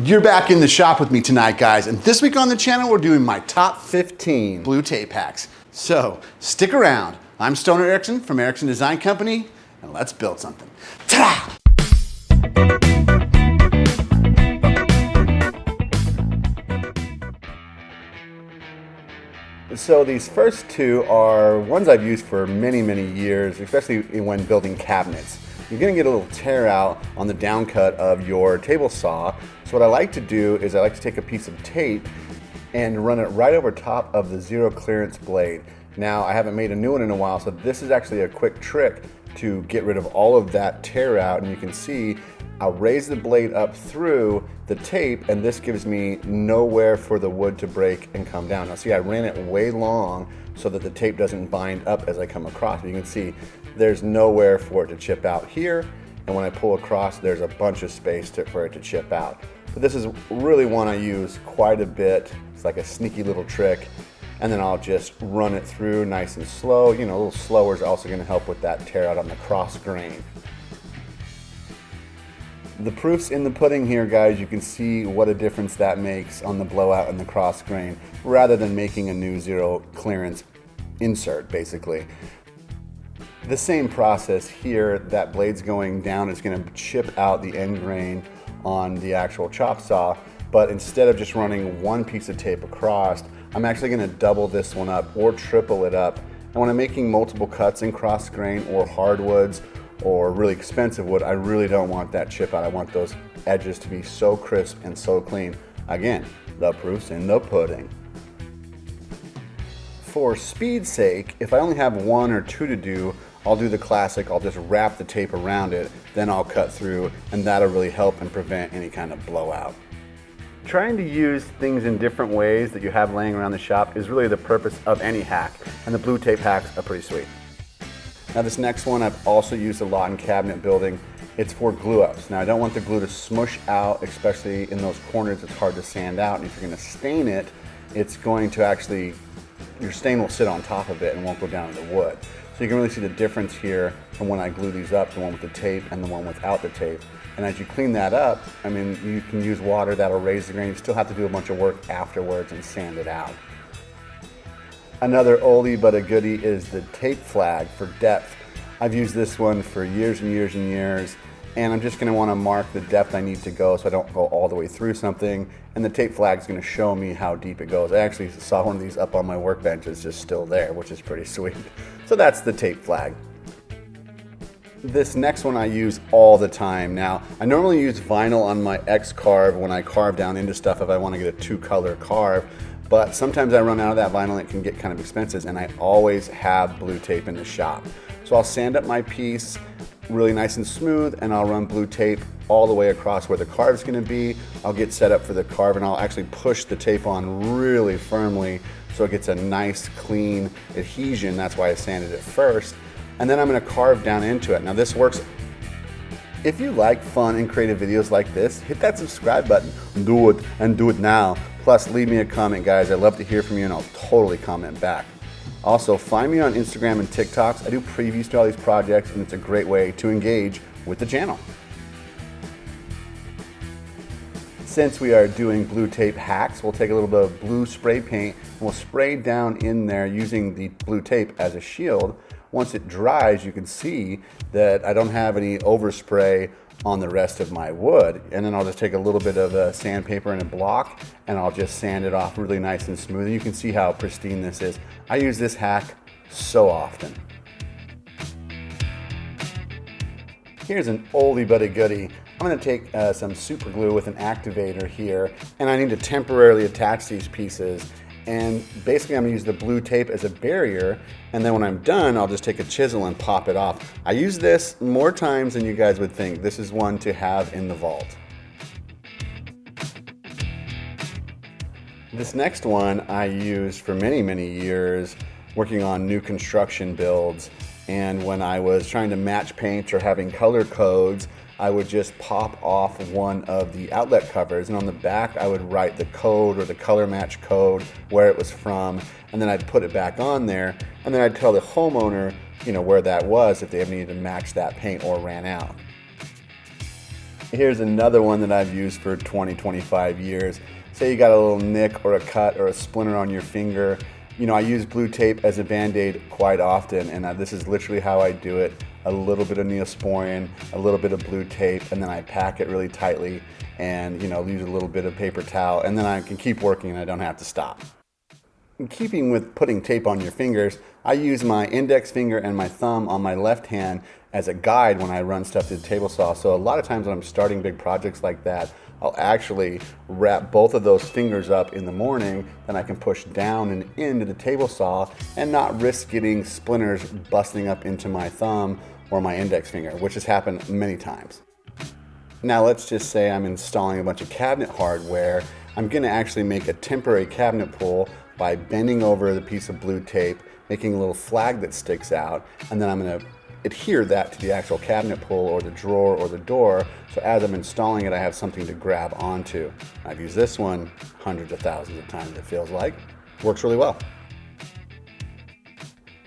You're back in the shop with me tonight, guys, and this week on the channel we're doing my top 15 blue tape hacks. So stick around. I'm Stoner Erickson from Erickson Design Company, and let's build something. Ta-da! So these first two are ones I've used for many years, especially when building cabinets. You're gonna get a little tear out on the down cut of your table saw. So what I like to do is I like to take a piece of tape and run it right over top of the zero clearance blade. Now I haven't made a new one in a while, so this is actually a quick trick to get rid of all of that tear out. And you can see I'll raise the blade up through the tape, and this gives me nowhere for the wood to break and come down. Now see, I ran it way long so that the tape doesn't bind up as I come across. You can see there's nowhere for it to chip out here, and when I pull across, there's a bunch of space for it to chip out. But this is really one I use quite a bit. It's like a sneaky little trick, and then I'll just run it through nice and slow. You know, a little slower is also gonna help with that tear out on the cross grain. The proof's in the pudding here, guys. You can see what a difference that makes on the blowout and the cross grain, rather than making a new zero clearance insert, basically. The same process here, that blade's going down is going to chip out the end grain on the actual chop saw, but instead of just running one piece of tape across, I'm actually going to double this one up or triple it up. And when I'm making multiple cuts in cross grain or hardwoods or really expensive wood, I really don't want that chip out. I want those edges to be so crisp and so clean. Again, the proof's in the pudding. For speed's sake, if I only have one or two to do, I'll do the classic, I'll just wrap the tape around it, then I'll cut through, and that'll really help and prevent any kind of blowout. Trying to use things in different ways that you have laying around the shop is really the purpose of any hack, and the blue tape hacks are pretty sweet. Now this next one I've also used a lot in cabinet building. It's for glue ups. Now I don't want the glue to smush out, especially in those corners. It's hard to sand out, and if you're gonna stain it, it's going to actually, your stain will sit on top of it and won't go down to the wood. So you can really see the difference here from when I glue these up, the one with the tape and the one without the tape. And as you clean that up, I mean, you can use water that'll raise the grain. You still have to do a bunch of work afterwards and sand it out. Another oldie but a goodie is the tape flag for depth. I've used this one for years and years, and I'm just gonna wanna mark the depth I need to go so I don't go all the way through something, and the tape flag is gonna show me how deep it goes. I actually saw one of these up on my workbench. It's just still there, which is pretty sweet. So that's the tape flag. This next one I use all the time. Now, I normally use vinyl on my X-carve when I carve down into stuff if I wanna get a two-color carve, but sometimes I run out of that vinyl and it can get kind of expensive, and I always have blue tape in the shop. So I'll sand up my piece really nice and smooth, and I'll run blue tape all the way across where the carve's gonna be. I'll get set up for the carve, and I'll actually push the tape on really firmly so it gets a nice clean adhesion. That's why I sanded it first. And then I'm gonna carve down into it. Now this works. If you like fun and creative videos like this, hit that subscribe button. Do it, and do it now. Plus leave me a comment, guys. I'd love to hear from you, and I'll totally comment back. Also, find me on Instagram and TikToks. I do previews to all these projects, and it's a great way to engage with the channel. Since we are doing blue tape hacks, we'll take a little bit of blue spray paint and we'll spray down in there using the blue tape as a shield. Once it dries, you can see that I don't have any overspray on the rest of my wood. And then I'll just take a little bit of sandpaper and a block, and I'll just sand it off really nice and smooth. And you can see how pristine this is. I use this hack so often. Here's an oldie but a goodie. I'm gonna take some super glue with an activator here, and I need to temporarily attach these pieces. And basically I'm gonna use the blue tape as a barrier, and then when I'm done, I'll just take a chisel and pop it off. I use this more times than you guys would think. This is one to have in the vault. This next one I used for many years working on new construction builds, and when I was trying to match paints or having color codes, I would just pop off one of the outlet covers, and on the back I would write the code or the color match code, where it was from, and then I'd put it back on there, and then I'd tell the homeowner, where that was if they ever needed to match that paint or ran out. Here's another one that I've used for 20, 25 years. Say you got a little nick or a cut or a splinter on your finger. You know, I use blue tape as a Band-Aid quite often, and this is literally how I do it. A little bit of Neosporin, a little bit of blue tape, and then I pack it really tightly and, you know, use a little bit of paper towel, and then I can keep working and I don't have to stop. In keeping with putting tape on your fingers, I use my index finger and my thumb on my left hand as a guide when I run stuff through the table saw. So a lot of times when I'm starting big projects like that, I'll actually wrap both of those fingers up in the morning, then I can push down and into the table saw and not risk getting splinters busting up into my thumb or my index finger, which has happened many times. Now let's just say I'm installing a bunch of cabinet hardware. I'm gonna actually make a temporary cabinet pull by bending over the piece of blue tape, making a little flag that sticks out, and then I'm gonna adhere that to the actual cabinet pull or the drawer or the door, so as I'm installing it, I have something to grab onto. I've used this one hundreds of thousands of times, it feels like. Works really well.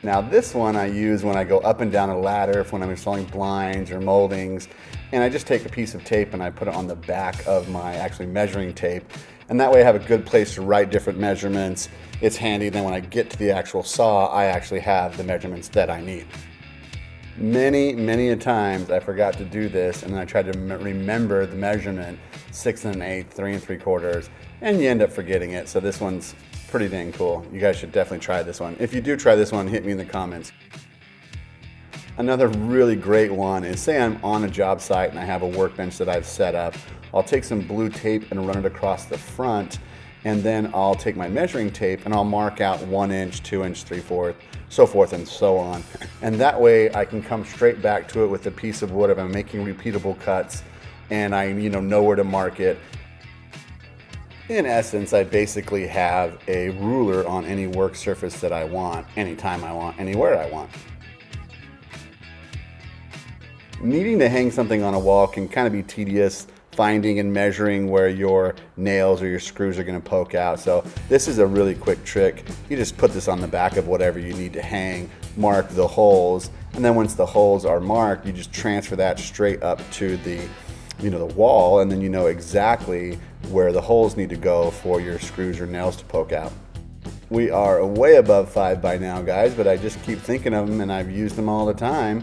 Now this one I use when I go up and down a ladder, when I'm installing blinds or moldings, and I just take a piece of tape and I put it on the back of my actually measuring tape, and that way I have a good place to write different measurements. It's handy, then when I get to the actual saw, I actually have the measurements that I need. Many a times I forgot to do this, and then I tried to remember the measurement, 6 1/8, 3 3/4, and you end up forgetting it. So this one's pretty dang cool. You guys should definitely try this one. If you do try this one, hit me in the comments. Another really great one is, say I'm on a job site and I have a workbench that I've set up. I'll take some blue tape and run it across the front, and then I'll take my measuring tape and I'll mark out 1 inch, 2 inch, 3/4, so forth and so on. And that way I can come straight back to it with a piece of wood if I'm making repeatable cuts and I know where to mark it. In essence, I basically have a ruler on any work surface that I want, anytime I want, anywhere I want. Needing to hang something on a wall can kind of be tedious, finding and measuring where your nails or your screws are going to poke out. So this is a really quick trick. You just put this on the back of whatever you need to hang, mark the holes, and then once the holes are marked, you just transfer that straight up to the wall, and then you know exactly where the holes need to go for your screws or nails to poke out. We are way above 5 by now, guys, but I just keep thinking of them and I've used them all the time.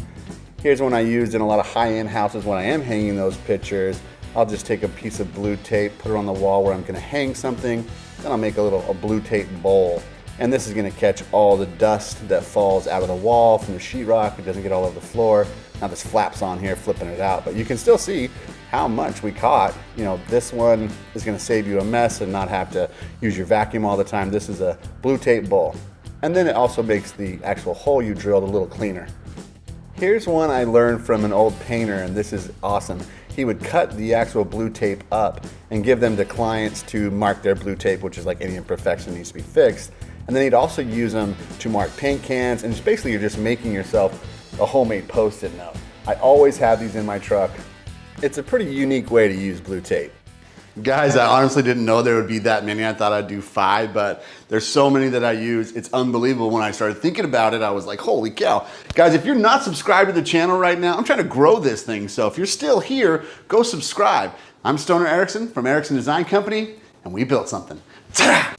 Here's one I used in a lot of high-end houses when I am hanging those pictures. I'll just take a piece of blue tape, put it on the wall where I'm gonna hang something, then I'll make a blue tape bowl. And this is gonna catch all the dust that falls out of the wall from the sheetrock. It doesn't get all over the floor. Now this flaps on here, flipping it out, but you can still see how much we caught. This one is gonna save you a mess and not have to use your vacuum all the time. This is a blue tape bowl. And then it also makes the actual hole you drilled a little cleaner. Here's one I learned from an old painter, and this is awesome. He would cut the actual blue tape up and give them to clients to mark their blue tape, which is like any imperfection needs to be fixed. And then he'd also use them to mark paint cans, and basically you're just making yourself a homemade Post-it note. I always have these in my truck. It's a pretty unique way to use blue tape. Guys, I honestly didn't know there would be that many. I thought I'd do 5, but there's so many that I use. It's unbelievable. When I started thinking about it, I was like, holy cow. Guys, if you're not subscribed to the channel right now, I'm trying to grow this thing. So if you're still here, go subscribe. I'm Stoner Erickson from Erickson Design Company, and we built something. Ta-da!